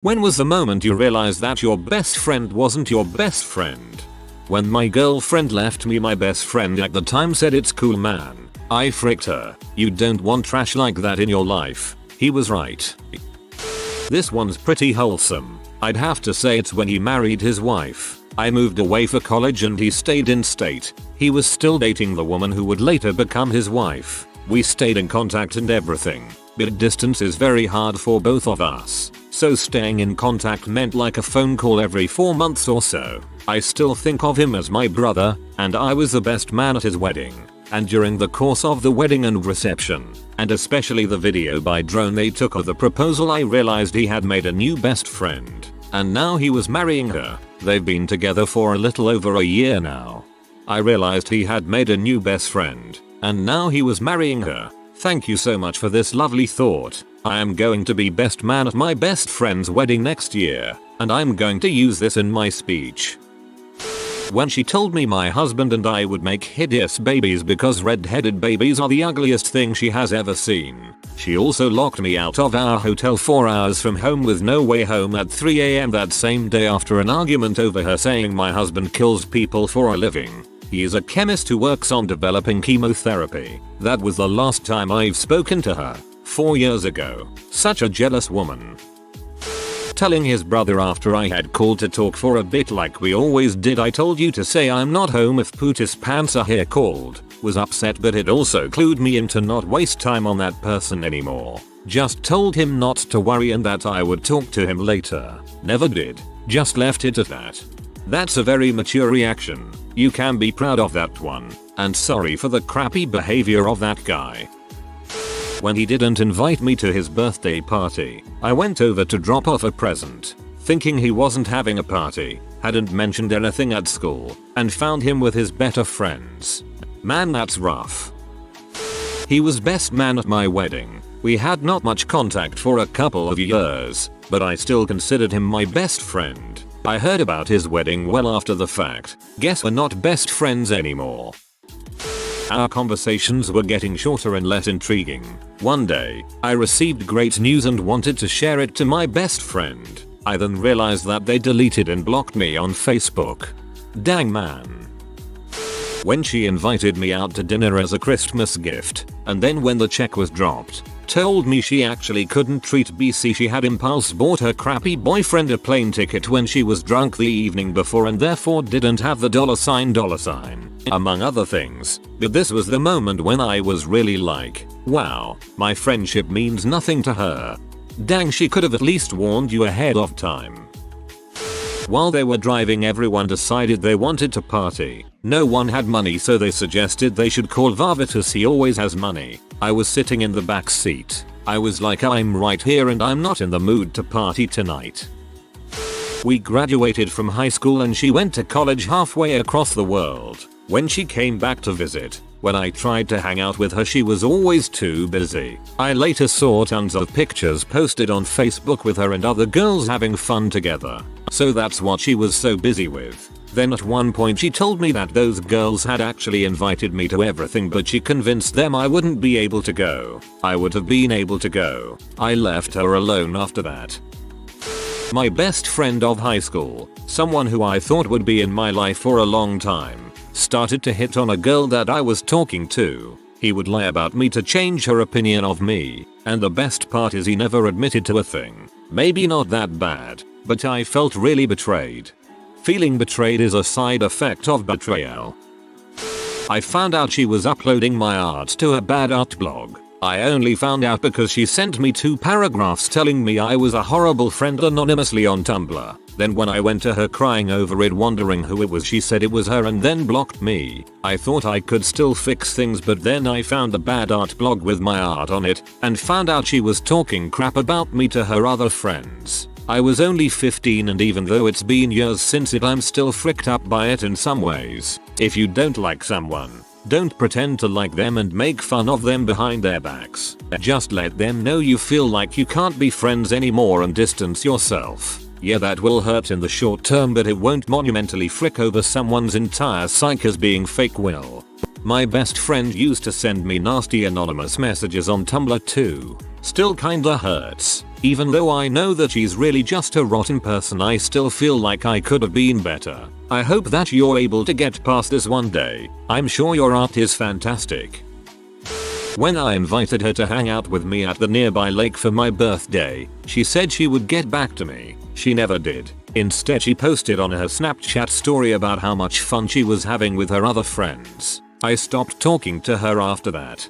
When was the moment you realized that your best friend wasn't your best friend? When my girlfriend left me, my best friend at the time said, "It's cool, man." I fricked her. "You don't want trash like that in your life." He was right. This one's pretty wholesome. I'd have to say it's when he married his wife. I moved away for college and he stayed in state. He was still dating the woman who would later become his wife. We stayed in contact and everything, but distance is very hard for both of us. So staying in contact meant like a phone call every 4 months or so. I still think of him as my brother, and I was the best man at his wedding. And during the course of the wedding and reception, and especially the video by drone they took of the proposal, I realized he had made a new best friend. And now he was marrying her. They've been together for a little over a year now. I realized he had made a new best friend, and now he was marrying her. Thank you so much for this lovely thought. I am going to be best man at my best friend's wedding next year, and I'm going to use this in my speech. When she told me my husband and I would make hideous babies because red-headed babies are the ugliest thing she has ever seen. She also locked me out of our hotel 4 hours from home with no way home at 3 AM that same day after an argument over her saying my husband kills people for a living. He is a chemist who works on developing chemotherapy. That was the last time I've spoken to her. 4 years ago. Such a jealous woman. Telling his brother after I had called to talk for a bit like we always did, "I told you to say I'm not home if Pootis pants are here," called. Was upset, but it also clued me in to not waste time on that person anymore. Just told him not to worry and that I would talk to him later. Never did. Just left it at that. That's a very mature reaction. You can be proud of that one. And sorry for the crappy behavior of that guy. When he didn't invite me to his birthday party, I went over to drop off a present, thinking he wasn't having a party, hadn't mentioned anything at school, and found him with his better friends. Man, that's rough. He was best man at my wedding. We had not much contact for a couple of years, but I still considered him my best friend. I heard about his wedding well after the fact. Guess we're not best friends anymore. Our conversations were getting shorter and less intriguing. One day, I received great news and wanted to share it to my best friend. I then realized that they deleted and blocked me on Facebook. Dang, man. When she invited me out to dinner as a Christmas gift, and then when the check was dropped, told me she actually couldn't treat BC. She had impulse bought her crappy boyfriend a plane ticket when she was drunk the evening before and therefore didn't have the $sign, among other things. But this was the moment when I was really like, wow, my friendship means nothing to her. Dang, she could have at least warned you ahead of time. While they were driving, everyone decided they wanted to party. No one had money, so they suggested they should call Varvatus, he always has money. I was sitting in the back seat. I was like, I'm right here and I'm not in the mood to party tonight. We graduated from high school and she went to college halfway across the world. When she came back to visit, when I tried to hang out with her, she was always too busy. I later saw tons of pictures posted on Facebook with her and other girls having fun together. So that's what she was so busy with. Then at one point she told me that those girls had actually invited me to everything, but she convinced them I wouldn't be able to go. I would have been able to go. I left her alone after that. My best friend of high school, someone who I thought would be in my life for a long time, started to hit on a girl that I was talking to. He would lie about me to change her opinion of me, and the best part is he never admitted to a thing. Maybe not that bad, but I felt really betrayed. Feeling betrayed is a side effect of betrayal. I found out she was uploading my art to a bad art blog. I only found out because she sent me 2 paragraphs telling me I was a horrible friend anonymously on Tumblr. Then when I went to her crying over it, wondering who it was, she said it was her and then blocked me. I thought I could still fix things, but then I found the bad art blog with my art on it and found out she was talking crap about me to her other friends. I was only 15 and even though it's been years since it, I'm still fricked up by it in some ways. If you don't like someone, don't pretend to like them and make fun of them behind their backs. Just let them know you feel like you can't be friends anymore and distance yourself. Yeah, that will hurt in the short term, but it won't monumentally frick over someone's entire psyche as being fake will. My best friend used to send me nasty anonymous messages on Tumblr too. Still kinda hurts. Even though I know that she's really just a rotten person, I still feel like I could have been better. I hope that you're able to get past this one day. I'm sure your art is fantastic. When I invited her to hang out with me at the nearby lake for my birthday, she said she would get back to me. She never did. Instead, she posted on her Snapchat story about how much fun she was having with her other friends. I stopped talking to her after that.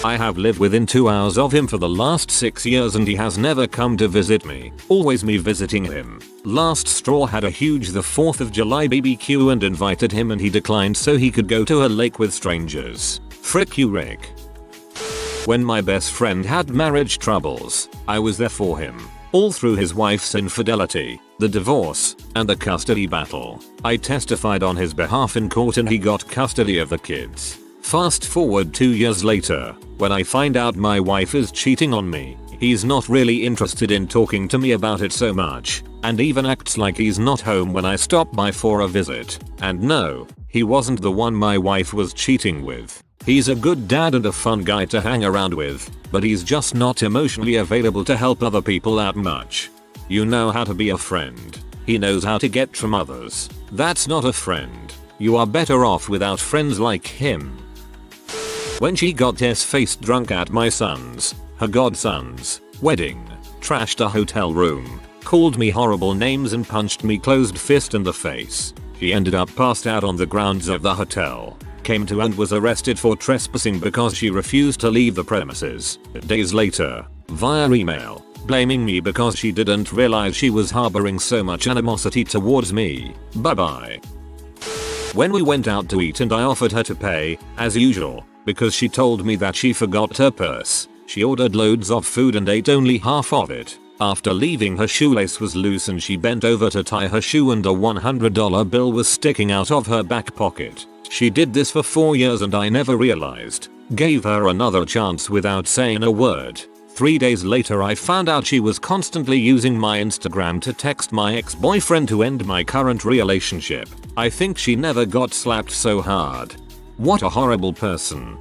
I have lived within 2 hours of him for the last 6 years and he has never come to visit me. Always me visiting him. Last straw, had a huge the 4th of July BBQ and invited him and he declined so he could go to a lake with strangers. Frick you, Rick. When my best friend had marriage troubles, I was there for him. All through his wife's infidelity, the divorce, and the custody battle. I testified on his behalf in court and he got custody of the kids. Fast forward 2 years later, when I find out my wife is cheating on me, he's not really interested in talking to me about it so much, and even acts like he's not home when I stop by for a visit. And no, he wasn't the one my wife was cheating with. He's a good dad and a fun guy to hang around with, but he's just not emotionally available to help other people out much. You know how to be a friend. He knows how to get from others. That's not a friend. You are better off without friends like him. When she got faced drunk at my son's, her godson's, wedding, trashed a hotel room, called me horrible names and punched me closed fist in the face. She ended up passed out on the grounds of the hotel. Came to and was arrested for trespassing because she refused to leave the premises. Days later, via email, blaming me because she didn't realize she was harboring so much animosity towards me. Bye bye. When we went out to eat and I offered her to pay, as usual, because she told me that she forgot her purse, she ordered loads of food and ate only half of it. After leaving, her shoelace was loose and she bent over to tie her shoe and a $100 bill was sticking out of her back pocket. She did this for 4 years and I never realized. Gave her another chance without saying a word. 3 days later I found out she was constantly using my Instagram to text my ex-boyfriend to end my current relationship. I think she never got slapped so hard. What a horrible person.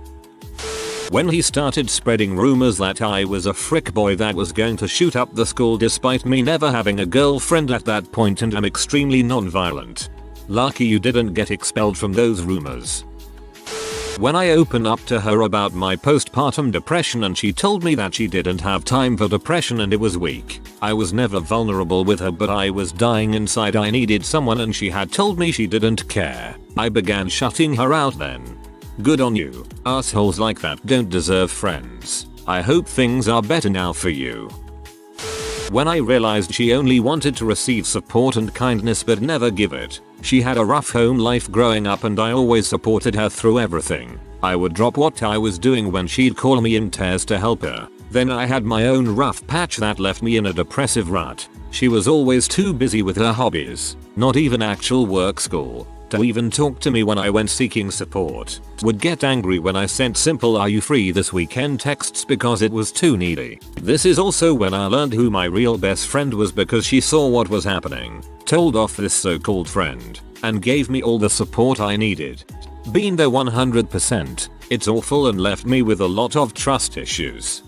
When he started spreading rumors that I was a frick boy that was going to shoot up the school despite me never having a girlfriend at that point and I'm extremely non-violent. Lucky you didn't get expelled from those rumors. When I opened up to her about my postpartum depression and she told me that she didn't have time for depression and it was weak. I was never vulnerable with her but I was dying inside. I needed someone and she had told me she didn't care. I began shutting her out then. Good on you. Assholes like that don't deserve friends. I hope things are better now for you. When I realized she only wanted to receive support and kindness but never give it. She had a rough home life growing up and I always supported her through everything. I would drop what I was doing when she'd call me in tears to help her. Then I had my own rough patch that left me in a depressive rut. She was always too busy with her hobbies, not even actual work school, to even talk to me when I went seeking support. Would get angry when I sent simple "Are you free this weekend?" texts because it was too needy. This is also when I learned who my real best friend was because she saw what was happening, told off this so-called friend, and gave me all the support I needed. Been there 100%. It's awful and left me with a lot of trust issues.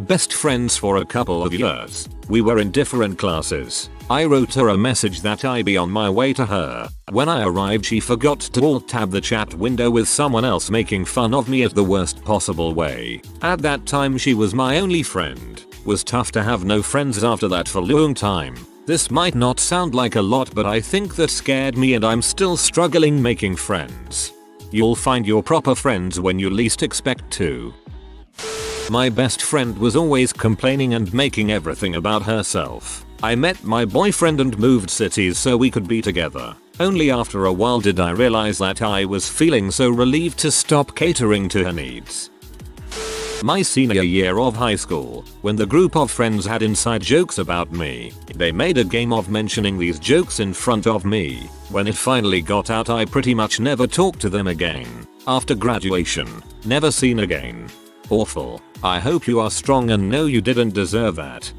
Best friends for a couple of years. We were in different classes. I wrote her a message that I'd be on my way to her. When I arrived she forgot to alt-tab the chat window with someone else making fun of me at the worst possible way. At that time she was my only friend. Was tough to have no friends after that for a long time. This might not sound like a lot but I think that scared me and I'm still struggling making friends. You'll find your proper friends when you least expect to. My best friend was always complaining and making everything about herself. I met my boyfriend and moved cities so we could be together. Only after a while did I realize that I was feeling so relieved to stop catering to her needs. My senior year of high school, when the group of friends had inside jokes about me, they made a game of mentioning these jokes in front of me. When it finally got out I pretty much never talked to them again. After graduation, never seen again. Awful. I hope you are strong and know you didn't deserve that.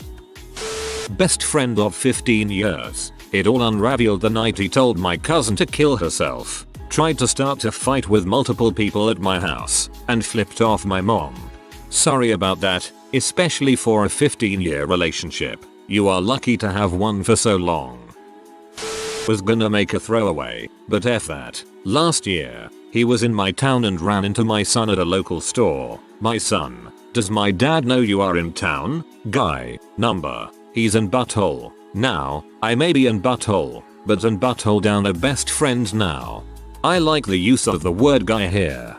Best friend of 15 years. It all unraveled the night he told my cousin to kill herself. Tried to start a fight with multiple people at my house and flipped off my mom. Sorry about that. especially for a 15-year relationship. You are lucky to have one for so long. Was gonna make a throwaway, but F that. Last year, he was in my town and ran into my son at a local store. My son, does my dad know you are in town? Guy, number. He's in butthole. Now, I may be in butthole, but in butthole down a best friend now. I like the use of the word guy here.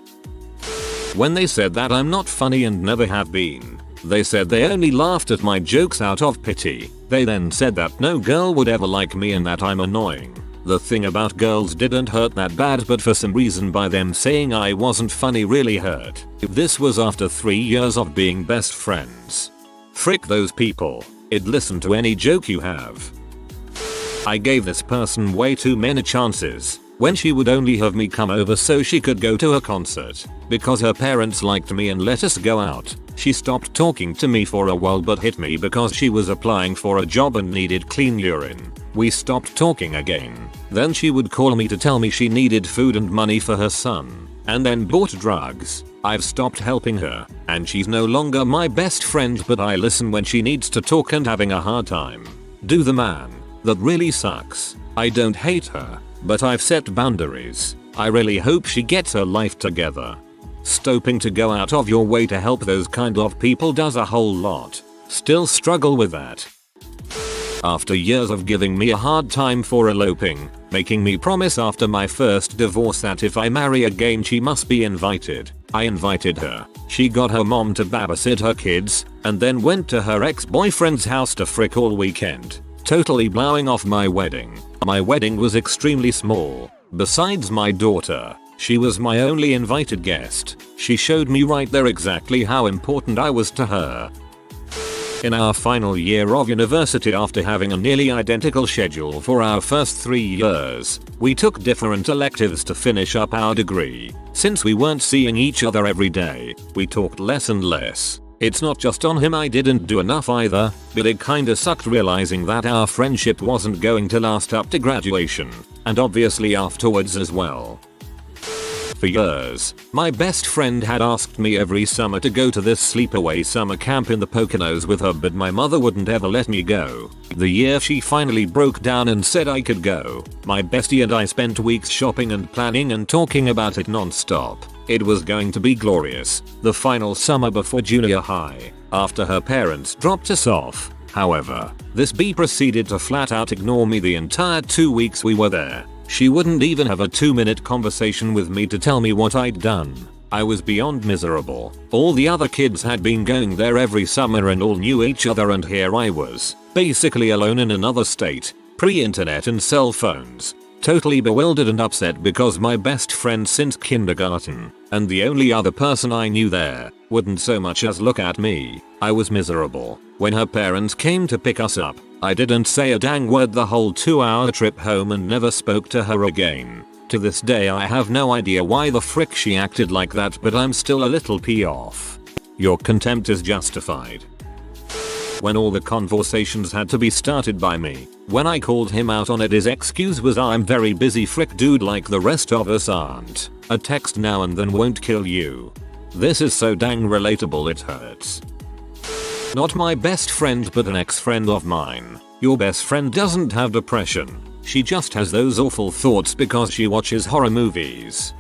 When they said that I'm not funny and never have been, they said they only laughed at my jokes out of pity. They then said that no girl would ever like me and that I'm annoying. The thing about girls didn't hurt that bad, but for some reason by them saying I wasn't funny really hurt. This was after 3 years of being best friends. Frick those people. I'd listen to any joke you have. I gave this person way too many chances. When she would only have me come over so she could go to a concert. Because her parents liked me and let us go out, she stopped talking to me for a while but hit me because she was applying for a job and needed clean urine. We stopped talking again. Then she would call me to tell me she needed food and money for her son. And then bought drugs. I've stopped helping her, and she's no longer my best friend, but I listen when she needs to talk and having a hard time. Do the man. That really sucks. I don't hate her, but I've set boundaries. I really hope she gets her life together. Stopping to go out of your way to help those kind of people does a whole lot. Still struggle with that. After years of giving me a hard time for eloping, making me promise after my first divorce that if I marry again she must be invited, I invited her. She got her mom to babysit her kids, and then went to her ex-boyfriend's house to frick all weekend, totally blowing off my wedding. My wedding was extremely small. Besides my daughter, she was my only invited guest. She showed me right there exactly how important I was to her. In our final year of university, after having a nearly identical schedule for our first 3 years, we took different electives to finish up our degree. Since we weren't seeing each other every day, we talked less and less. It's not just on him, I didn't do enough either, but it kinda sucked realizing that our friendship wasn't going to last up to graduation, and obviously afterwards as well. For years, my best friend had asked me every summer to go to this sleepaway summer camp in the Poconos with her, but my mother wouldn't ever let me go. The year she finally broke down and said I could go, my bestie and I spent weeks shopping and planning and talking about it non-stop. It was going to be glorious. The final summer before junior high, after her parents dropped us off. However, this bee proceeded to flat out ignore me the entire 2 weeks we were there. She wouldn't even have a 2-minute conversation with me to tell me what I'd done. I was beyond miserable. All the other kids had been going there every summer and all knew each other, and here I was, basically alone in another state, pre-internet and cell phones. Totally bewildered and upset because my best friend since kindergarten, and the only other person I knew there, wouldn't so much as look at me. I was miserable. When her parents came to pick us up, I didn't say a dang word the whole 2-hour trip home and never spoke to her again. To this day I have no idea why the frick she acted like that, but I'm still a little pee off. Your contempt is justified. When all the conversations had to be started by me, when I called him out on it, his excuse was I'm very busy. Frick dude, like the rest of us aren't. A text now and then won't kill you. This is so dang relatable it hurts. Not my best friend but an ex-friend of mine. Your best friend doesn't have depression. She just has those awful thoughts because she watches horror movies.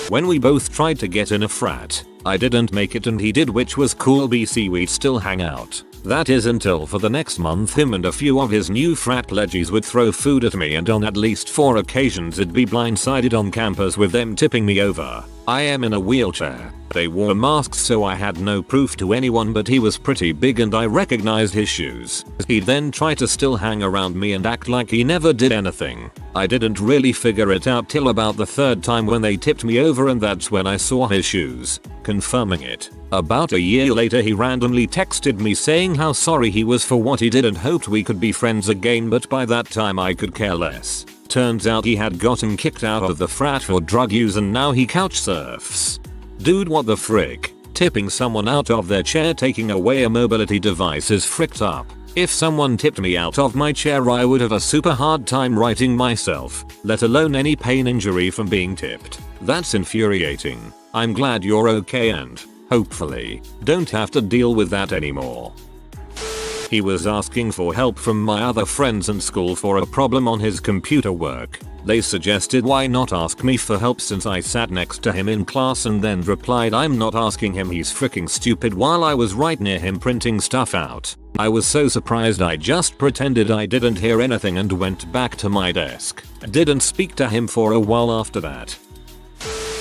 When we both tried to get in a frat, I didn't make it and he did, which was cool. BC we'd still hang out. That is until for the next month him and a few of his new frat pledges would throw food at me, and on at least 4 occasions I'd be blindsided on campus with them tipping me over. I am in a wheelchair. They wore masks so I had no proof to anyone, but he was pretty big and I recognized his shoes. He'd then try to still hang around me and act like he never did anything. I didn't really figure it out till about the 3rd time when they tipped me over, and that's when I saw his shoes, confirming it. About a year later he randomly texted me saying how sorry he was for what he did and hoped we could be friends again, but by that time I could care less. Turns out he had gotten kicked out of the frat for drug use and now he couch surfs. Dude, what the frick? Tipping someone out of their chair, taking away a mobility device is fricked up. If someone tipped me out of my chair I would have a super hard time righting myself, let alone any pain injury from being tipped. That's infuriating. I'm glad you're okay and Hopefully, don't have to deal with that anymore. He was asking for help from my other friends in school for a problem on his computer work. They suggested why not ask me for help since I sat next to him in class, and then replied I'm not asking him, he's freaking stupid, while I was right near him printing stuff out. I was so surprised I just pretended I didn't hear anything and went back to my desk. Didn't speak to him for a while after that.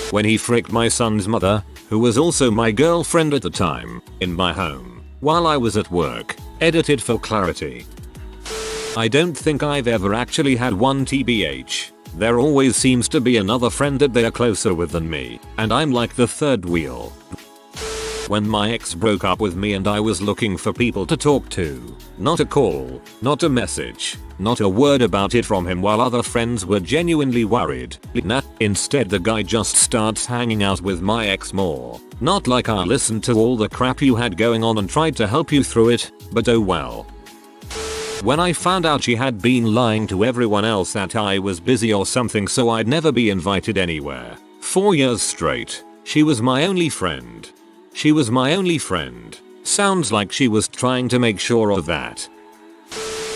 When he fricked my son's mother, who was also my girlfriend at the time, in my home, while I was at work. Edited for clarity. I don't think I've ever actually had one TBH. There always seems to be another friend that they are closer with than me, and I'm like the third wheel. When my ex broke up with me and I was looking for people to talk to, not a call, not a message, not a word about it from him while other friends were genuinely worried. Nah, instead the guy just starts hanging out with my ex more. Not like I listened to all the crap you had going on and tried to help you through it, but oh well. When I found out she had been lying to everyone else that I was busy or something so I'd never be invited anywhere. 4 years straight, she was my only friend. She was my only friend. Sounds like she was trying to make sure of that.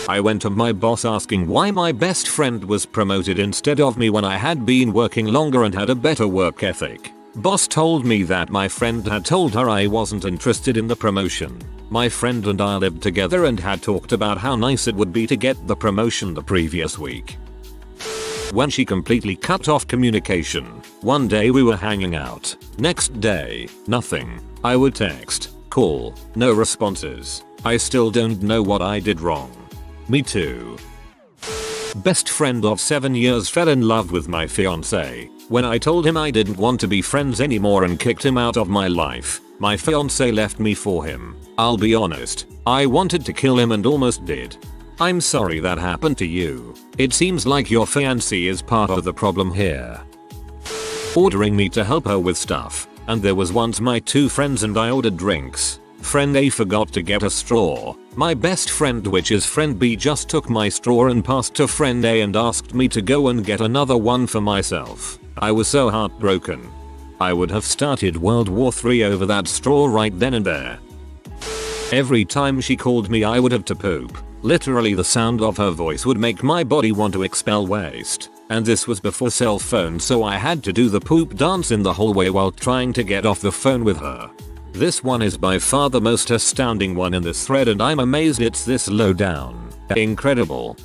I went to my boss asking why my best friend was promoted instead of me when I had been working longer and had a better work ethic. Boss told me that my friend had told her I wasn't interested in the promotion. My friend and I lived together and had talked about how nice it would be to get the promotion the previous week. When she completely cut off communication, one day we were hanging out. Next day, nothing. I would text, call, no responses. I still don't know what I did wrong. Me too. Best friend of 7 years fell in love with my fiance. When I told him I didn't want to be friends anymore and kicked him out of my life, my fiance left me for him. I'll be honest, I wanted to kill him and almost did. I'm sorry that happened to you. It seems like your fiancé is part of the problem here. Ordering me to help her with stuff, and there was once my 2 friends and I ordered drinks. Friend A forgot to get a straw. My best friend, which is friend B, just took my straw and passed to friend A and asked me to go and get another one for myself. I was so heartbroken. I would have started World War III over that straw right then and there. Every time she called me I would have to poop. Literally the sound of her voice would make my body want to expel waste. And this was before cell phones, so I had to do the poop dance in the hallway while trying to get off the phone with her. This one is by far the most astounding one in this thread and I'm amazed it's this low down. Incredible.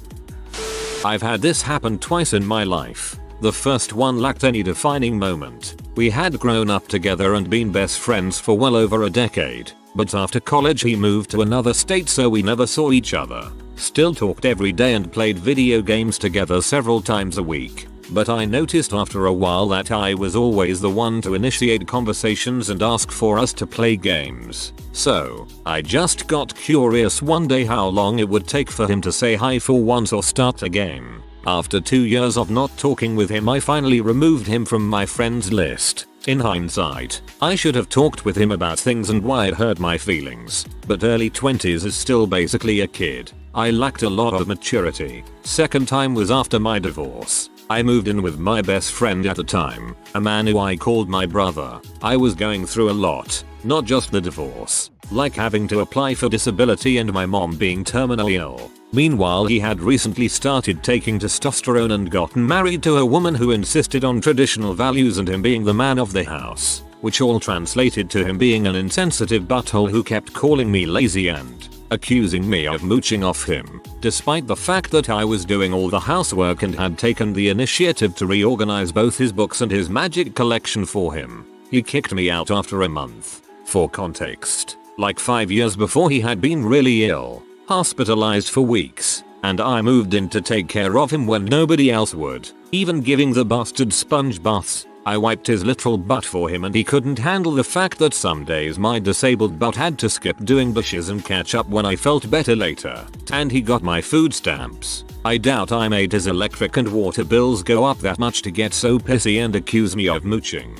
I've had this happen twice in my life. The first one lacked any defining moment. We had grown up together and been best friends for well over a decade. But after college he moved to another state, so we never saw each other. Still talked every day and played video games together several times a week. But I noticed after a while that I was always the one to initiate conversations and ask for us to play games. So, I just got curious one day how long it would take for him to say hi for once or start a game. After 2 years of not talking with him, I finally removed him from my friends list. In hindsight, I should have talked with him about things and why it hurt my feelings, but early 20s is still basically a kid. I lacked a lot of maturity. Second time was after my divorce. I moved in with my best friend at the time, a man who I called my brother. I was going through a lot, not just the divorce, like having to apply for disability and my mom being terminally ill. Meanwhile, he had recently started taking testosterone and gotten married to a woman who insisted on traditional values and him being the man of the house, which all translated to him being an insensitive butthole who kept calling me lazy and accusing me of mooching off him, despite the fact that I was doing all the housework and had taken the initiative to reorganize both his books and his magic collection for him. He kicked me out after a month. For context, like 5 years before he had been really ill, hospitalized for weeks, and I moved in to take care of him when nobody else would, even giving the bastard sponge baths. I wiped his literal butt for him and he couldn't handle the fact that some days my disabled butt had to skip doing dishes and catch up when I felt better later. And he got my food stamps. I doubt I made his electric and water bills go up that much to get so pissy and accuse me of mooching.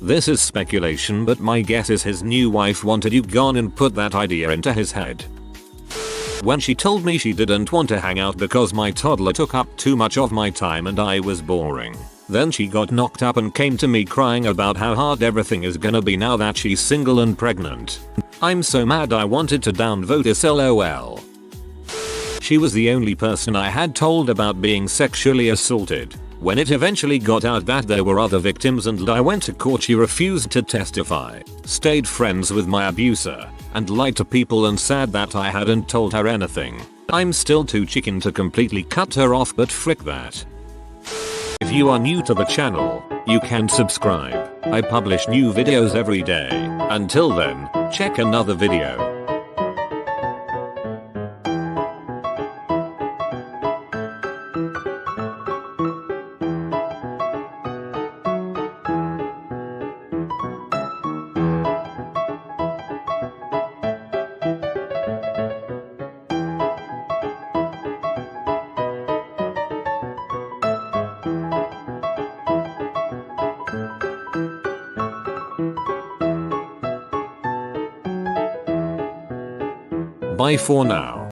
This is speculation, but my guess is his new wife wanted you gone and put that idea into his head. When she told me she didn't want to hang out because my toddler took up too much of my time and I was boring, Then she got knocked up and came to me crying about how hard everything is gonna be now that she's single and pregnant. I'm so mad I wanted to downvote this lol. She was the only person I had told about being sexually assaulted. When it eventually got out that there were other victims and I went to court, she refused to testify, stayed friends with my abuser, and lied to people and said that I hadn't told her anything. I'm still too chicken to completely cut her off, but frick that. If you are new to the channel, you can subscribe. I publish new videos every day. Until then, check another video. Bye for now.